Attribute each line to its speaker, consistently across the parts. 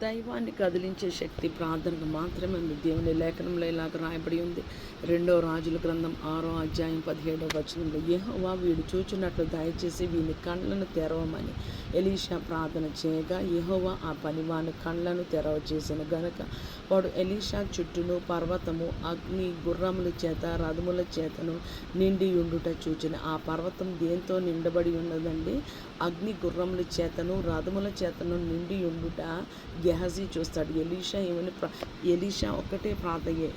Speaker 1: దైవాన్ని కదిలించే శక్తి ప్రార్థనకు మాత్రమే ఉంది. దేవుని లేఖనంలో ఇలాగ రాయబడి ఉంది. 2 రాజుల గ్రంథం 6వ అధ్యాయం 17వ వచనంలో, యెహోవా వీడు చూచున్నట్లు దయచేసి వీని కండ్లను తెరవమని ఎలీషా ప్రార్థన చేయగా, యెహోవా ఆ పనివాని కండ్లను తెరవచేసిన గనుక వాడు ఎలీషా చుట్టూను పర్వతము అగ్ని గుర్రముల చేత రథముల చేతను నిండి ఉండుట చూచిన. ఆ పర్వతం దేంతో నిండబడి ఉన్నదండి? అగ్ని గుర్రముల చేతను రథముల చేతను నిండి ఉండుట గెహజీ చూస్తాడు. ఎలీషా ఒక్కటే ప్రార్థన,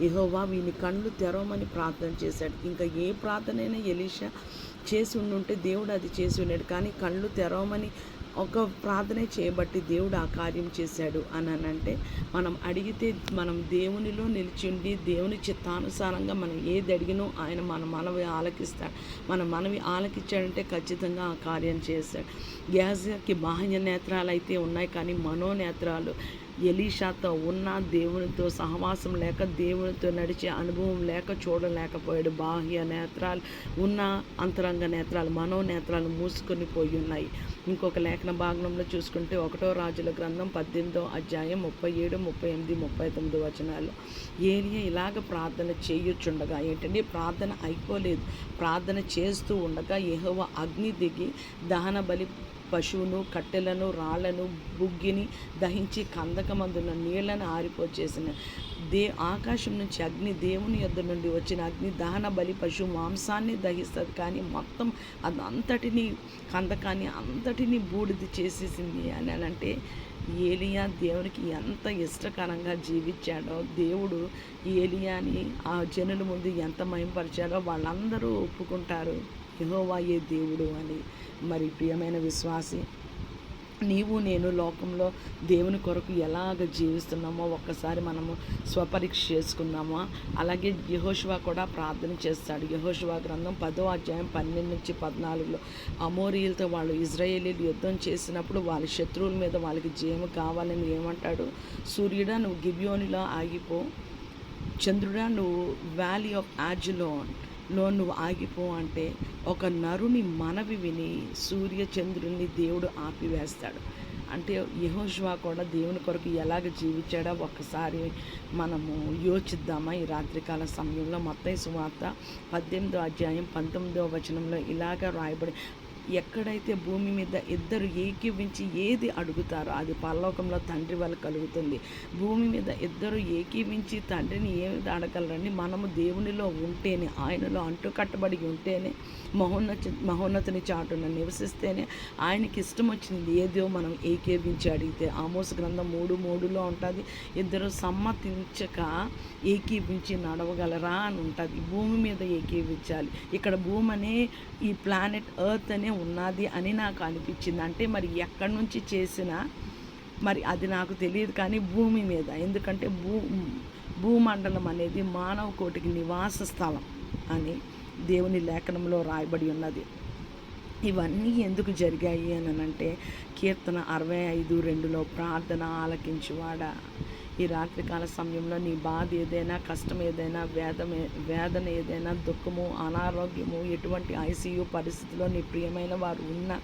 Speaker 1: యెహోవా వీని కళ్ళు తెరవమని ప్రార్థన చేశాడు. ఇంకా ఏ ప్రార్థనైనా ఎలీషా చేసి ఉండుంటే దేవుడు అది చేసి ఉన్నాడు. కానీ కళ్ళు తెరవమని ఒక ప్రార్థనే చేయబట్టి దేవుడు ఆ కార్యం చేశాడు అని అంటే, మనం అడిగితే మనం దేవునిలో నిలిచి ఉండి దేవుని చిత్తానుసారంగా మనం ఏది అడిగినో ఆయన మన మనవి ఆలకిస్తాడు. మన మనవి ఆలకించాడంటే ఖచ్చితంగా ఆ కార్యం చేశాడు. గెహజీకి బాహ్య నేత్రాలు అయితే ఉన్నాయి, కానీ మనోనేత్రాలు ఎలీషాతో ఉన్న దేవునితో సహవాసం లేక, దేవునితో నడిచే అనుభవం లేక చూడలేకపోయాడు. బాహ్య నేత్రాలు ఉన్న అంతరంగ నేత్రాలు, మనోనేత్రాలు మూసుకొని పోయి ఉన్నాయి. ఇంకొక లేఖన భాగంలో చూసుకుంటే 1వ రాజుల గ్రంథం 18వ అధ్యాయం 37, 38, 39 వచనాల్లో ఏలియా ఇలాగ ప్రార్థన చేయుచుండగా, ఏంటంటే ప్రార్థన అయిపోలేదు, ప్రార్థన చేస్తూ ఉండగా యెహోవా అగ్ని దిగి దహన బలి పశువును కట్టెలను రాళ్లను బుగ్గిని దహించి కందకమందున్న నీళ్లను ఆరిపోచేసిన. ఆకాశం నుంచి అగ్ని, దేవుని యొద్ద నుండి వచ్చిన అగ్ని దహన బలి పశువు మాంసాన్ని దహిస్తుంది, కానీ మొత్తం అదంతటినీ కందకాన్ని అంతటినీ బూడిది చేసేసింది అని అంటే, ఏలియా దేవునికి ఎంత ఇష్టకరంగా జీవించాడో, దేవుడు ఏలియాని ఆ జనుల ముందు ఎంత మహింపరిచాడో వాళ్ళందరూ ఒప్పుకుంటారు యెహోవాయే దేవుడు అని. మరి ప్రియమైన విశ్వాసి, నీవు నేను లోకంలో దేవుని కొరకు ఎలాగ జీవిస్తున్నామో ఒక్కసారి మనము స్వపరీక్ష చేసుకున్నామా? అలాగే యెహోషువ కూడా ప్రార్థన చేస్తాడు. యెహోషువ గ్రంథం 10వ అధ్యాయం 12 నుంచి 14లో అమోరీయులతో వాళ్ళు ఇజ్రాయేలీలు యుద్ధం చేసినప్పుడు వాళ్ళ శత్రువుల మీద వాళ్ళకి జయము కావాలని ఏమంటాడు? సూర్యుడా నువ్వు గిబియోనులో ఆగిపో, చంద్రుడా నువ్వు వ్యాలీ ఆఫ్ యాజులోన్లో నువ్వు ఆగిపో అంటే, ఒక నరుని మనవి విని సూర్యచంద్రుల్ని దేవుడు ఆపివేస్తాడు. అంటే యెహోషువ కూడా దేవుని కొరకు ఎలాగ జీవించాడో ఒక్కసారి మనము యోచిద్దామా ఈ రాత్రికాల సమయంలో? మత్తయి సువార్త 18వ అధ్యాయం 19వ వచనంలో ఇలాగ రాయబడి, ఎక్కడైతే భూమి మీద ఇద్దరు ఏకీవించి ఏది అడుగుతారో అది పరలోకంలో తండ్రి వల్ల కలుగుతుంది. భూమి మీద ఇద్దరు ఏకీవించి తండ్రిని ఏది అడగలరండి? మనము దేవునిలో ఉంటేనే, ఆయనలో అంటుకట్టబడి ఉంటేనే, మహోన్నతుని చాటున నివసిస్తేనే ఆయనకి ఇష్టం వచ్చింది ఏదో మనం ఏకీవించి అడిగితే. ఆమోస్ గ్రంథం 3:3లో ఉంటుంది, ఇద్దరు సమ్మతించక ఏకీవించి నడవగలరా అని ఉంటుంది. భూమి మీద ఏకీవించాలి. ఇక్కడ భూమి అనే ఈ ప్లానెట్ ఎర్త్ అనే ఉన్నది అని నాకు అనిపించింది. అంటే మరి ఎక్కడి నుంచి చేసినా మరి అది నాకు తెలియదు, కానీ భూమి మీద, ఎందుకంటే భూమండలం అనేది మానవ కోటికి నివాస స్థలం అని దేవుని లేఖనంలో రాయబడి ఉన్నది. ఇవన్నీ ఎందుకు జరిగాయి అని అంటే, కీర్తన 65:2లో ప్రార్థన ఆలకించువాడా, ఈ రాత్రికాల సమయంలో నీ బాధ ఏదైనా, కష్టం ఏదైనా, వేదన ఏదైనా, దుఃఖము, అనారోగ్యము, ఎటువంటి ఐసీయూ పరిస్థితిలో నీ ప్రియమైన వారు ఉన్నా,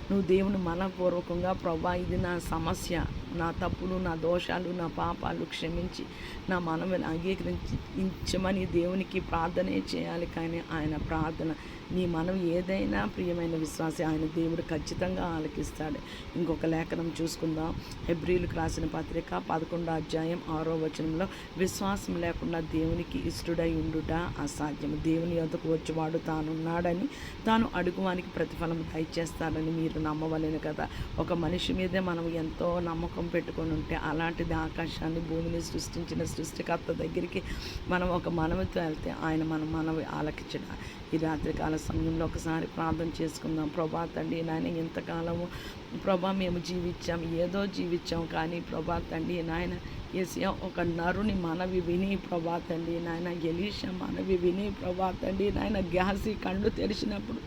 Speaker 1: నువ్వు దేవుని మనపూర్వకంగా ప్రభా ఇది నా సమస్య, నా తప్పులు, నా దోషాలు, నా పాపాలు క్షమించి నా మనవిని అంగీకరించమని దేవునికి ప్రార్థనే చేయాలి. కానీ ఆయన ప్రార్థన, నీ మనవి ఏదైనా ప్రియమైన విశ్వాసి, ఆయన దేవుడు ఖచ్చితంగా ఆలకిస్తాడు. ఇంకొక లేఖనం చూసుకుందాం. హెబ్రీయులకు రాసిన పత్రిక 11వ అధ్యాయం 6వ వచనంలో, విశ్వాసం లేకుండా దేవునికి ఇష్టడై ఉండుట అసాధ్యము. దేవుని యొద్దకు వచ్చేవాడు తానున్నాడని, తాను అడుగువానికి ప్రతిఫలం దయచేస్తాడని మీరు నమ్మవలెను కదా. ఒక మనిషి మీదే మనం ఎంతో నమ్మకం పెట్టుకొని ఉంటే, అలాంటిది ఆకాశాన్ని భూమిని సృష్టించిన సృష్టికర్త దగ్గరికి మనం ఒక మనవితో వెళ్తే ఆయన మన మనవి ఆలకించడం. ఈ రాత్రికాల సమయంలో ఒకసారి ప్రార్థన చేసుకుందాం. ప్రభా తండ్రి నాయన, ఇంతకాలము ప్రభా మేము ఏదో జీవించాం, కానీ ప్రభా తండ్రి నాయన యేసయ్యా ఒక నరుని మనవి విని ప్రభా తండ్రి నాయన, ఎలీషా మనవి విని ప్రభా తండ్రి నాయన, గెహజీ కళ్ళు తెరిచినప్పుడు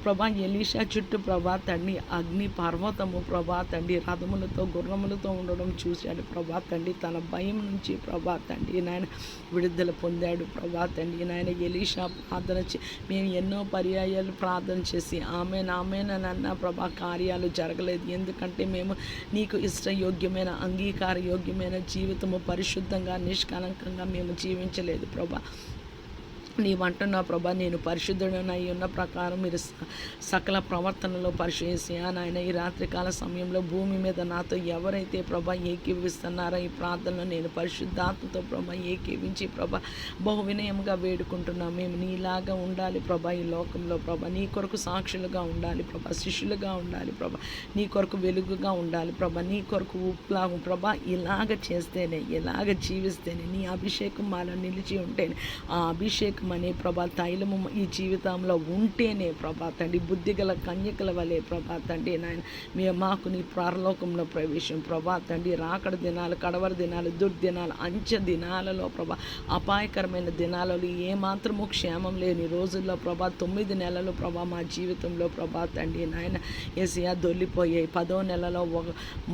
Speaker 1: ప్రభా ఎలీషా చుట్టూ ప్రభా తండ్రి అగ్ని పర్వతము ప్రభా తండ్రి రథములతో గుర్రములతో ఉండడం చూశాడు. ప్రభా తండ్రి తన భయం నుంచి ప్రభా తండ్రి నాయన విడుదల పొందాడు. ప్రభా తండ్రి నాయన ఎలీషా ప్రార్థన మేము ఎన్నో పర్యాయాలు ప్రార్థన చేసి ఆమెన్ అని అన్న ప్రభా కార్యాలు జరగ కొనసాగలేదు. ఎందుకంటే మేము నీకు ఇష్టయోగ్యమైన అంగీకార యోగ్యమైన జీవితము పరిశుద్ధంగా నిష్కలంకంగా మేము జీవించలేదు ప్రభా. నీవంటున్నావు ప్రభా, నేను పరిశుద్ధుడనై ఉన్న ప్రకారం మీరు సకల ప్రవర్తనలో పరిశీలించా నాయన. ఈ రాత్రికాల సమయంలో భూమి మీద నాతో ఎవరైతే ప్రభా ఏకీవిస్తున్నారో ఈ ప్రార్థనలో నేను పరిశుద్ధాత్మతో ప్రభా ఏకీవించి ప్రభా బహు వినయంగా వేడుకుంటున్నాం. మేము నీలాగా ఉండాలి ప్రభా ఈ లోకంలో ప్రభా, నీ కొరకు సాక్షులుగా ఉండాలి ప్రభా, శిష్యులుగా ఉండాలి ప్రభా, నీ కొరకు వెలుగుగా ఉండాలి ప్రభా, నీ కొరకు ఉప్పులాగా ప్రభా. ఇలాగ చేస్తేనే, ఇలాగ జీవిస్తేనే, నీ అభిషేకం మాలో నిలిచి ఉంటేనే, ఆ అభిషేకం అనే ప్రభా తైలము ఈ జీవితంలో ఉంటేనే ప్రభా తండ్రి బుద్ధిగల కన్యకల వలె ప్రభా తండ్రి నాయన మాకు నీ పరలోకంలో ప్రవేశం ప్రభా తండ్రి. రాకడ దినాలు, కడవర దినాలు, దుర్దినాలు, అంచె దినాలలో ప్రభా అపాయకరమైన దినాలలో ఏమాత్రము క్షేమం లేని రోజుల్లో ప్రభా 9 నెలలు ప్రభా మా జీవితంలో ప్రభా తండ్రి నాయన ఏసియా దొల్లిపోయాయి. 10వ నెలలో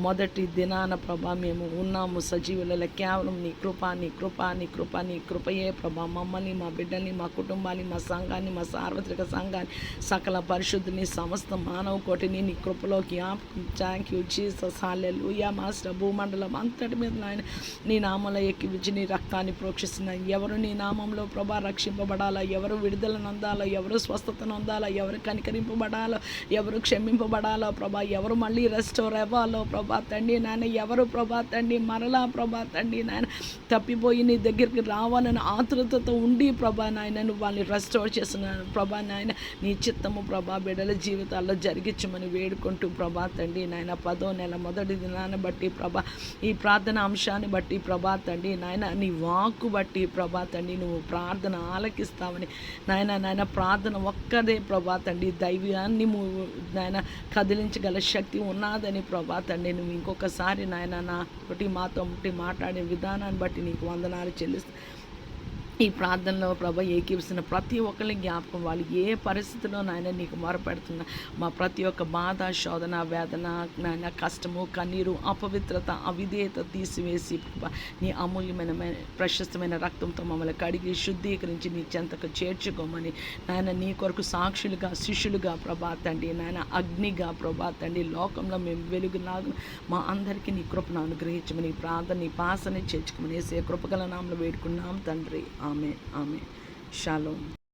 Speaker 1: మొదటి దినాన ప్రభా మేము ఉన్నాము సజీవులలో. కేవలం నీ కృప, నీ కృప, నీ కృప, నీ కృపయే ప్రభా మమ్మల్ని, మా బిడ్డల్ని, మా కుటుంబాన్ని, మా సంఘాన్ని, మా సార్వత్రిక సంఘాన్ని, సకల పరిశుద్ధిని, సమస్త మానవ కోటిని నీ కృపలో జ్ఞాపకం. Thank you Jesus, hallelujah master. భూమండలం అంతటి మీద నాయన నీ నామంలో ఎక్కివించి నీ రక్తాన్ని ప్రోక్షిస్తున్నాయి. ఎవరు నీ నామంలో ప్రభా రక్షింపబడాలా, ఎవరు విడుదల నొందాలో, ఎవరు స్వస్థత నొందాలో, ఎవరు కనికరింపబడాలో, ఎవరు క్షమింపబడాలో ప్రభా, ఎవరు మళ్ళీ రెస్టోర్ అవ్వాలో ప్రభా తండ్రి నాయన, ఎవరు ప్రభా తండ్రి మరలా ప్రభా తండ్రి నాయన తప్పిపోయి నీ దగ్గరికి రావాలని ఆతృతతో ఉండి ప్రభా నాయన నువ్వు వాళ్ళని రెస్టోర్ చేస్తున్నాను ప్రభా నాయన. నీ చిత్తము ప్రభా బిడ్డల జీవితాల్లో జరిగించమని వేడుకుంటూ ప్రభా తండ్రి నాయన 10వ నెల మొదటి దినాన్ని బట్టి ప్రభా ఈ ప్రార్థన అంశాన్ని బట్టి ప్రభా తండ్రి నాయన నీ వాక్కు బట్టి ప్రభా తండ్రి నువ్వు ప్రార్థన ఆలకిస్తావని నాయన ప్రార్థన ఒక్కదే ప్రభా తండ్రి దైవ్యాన్ని నాయన కదిలించగల శక్తి ఉన్నదని ప్రభా తండ్రి నువ్వు ఇంకొకసారి నాయన నా ఒకటి మాతో ఒకటి మాట్లాడే విధానాన్ని బట్టి నీకు వందనాలు చెల్లిస్తా. ఈ ప్రార్థనలో ప్రభ ఏకీపిస్తున్న ప్రతి ఒక్కరిని జ్ఞాపకం, వాళ్ళు ఏ పరిస్థితిలో నాయన నీకు మొరపెడుతున్నా మా ప్రతి ఒక్క బాధ, శోధన, వేదన, నాయన కష్టము, కన్నీరు, అపవిత్రత, అవిధేయత తీసివేసి నీ అమూల్యమైన ప్రశస్తమైన రక్తంతో మమ్మల్ని కడిగి శుద్ధీకరించి నీ చెంతకు చేర్చుకోమని నాయన నీ కొరకు సాక్షులుగా, శిష్యులుగా ప్రభా తండ్రి నాయన అగ్నిగా ప్రభా తండ్రి లోకంలో మేము వెలుగులాగా మా అందరికీ నీ కృపను అనుగ్రహించమని ప్రార్థన నీ పాసని చేర్చుకోమని వేసే కృపగల నామములో వేడుకున్నాం తండ్రి. ఆమె. షాలోమ్.